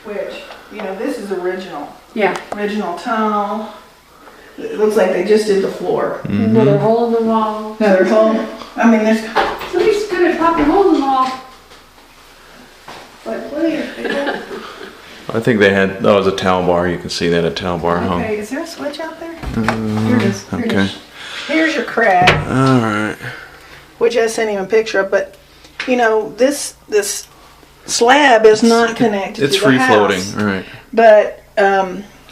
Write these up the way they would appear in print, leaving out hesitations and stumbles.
Which, this is original. Yeah. Original tile. It looks like they just did the floor. Another hole in the wall. Another hole. I mean, there's... Somebody's good at popping holes in the wall. Like, please. I think they had, that was a towel bar. You can see that a towel bar hung. Okay, is there a switch out there? Here it is. Here it Okay. is. Here's your crack, All right. which I sent him a picture of, but, this slab is not connected It's to the free house. floating. All right. But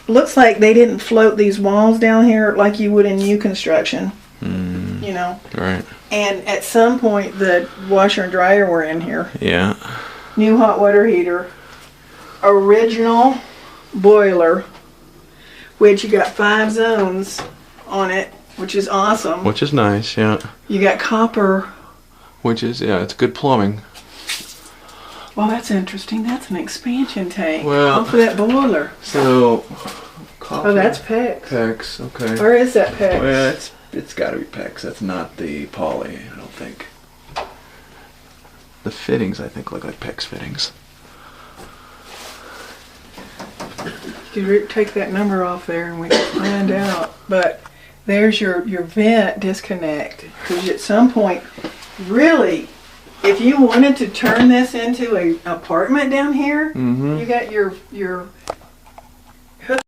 looks like they didn't float these walls down here like you would in new construction. All right. And at some point the washer and dryer were in here. Yeah. New hot water heater. Original boiler, which you got 5 zones on it, which is awesome. Which is nice. Yeah. You got copper. Which is, it's good plumbing. Well, that's interesting. That's an expansion tank. Well- off of that boiler. So. Oh, that's PEX. PEX. Okay. Or is that PEX? Well, it's got to be PEX. That's not the poly, I don't think. The fittings, I think, look like PEX fittings. You take that number off there and we can find out. But there's your vent disconnect. Because at some point, really, if you wanted to turn this into an apartment down here, you got your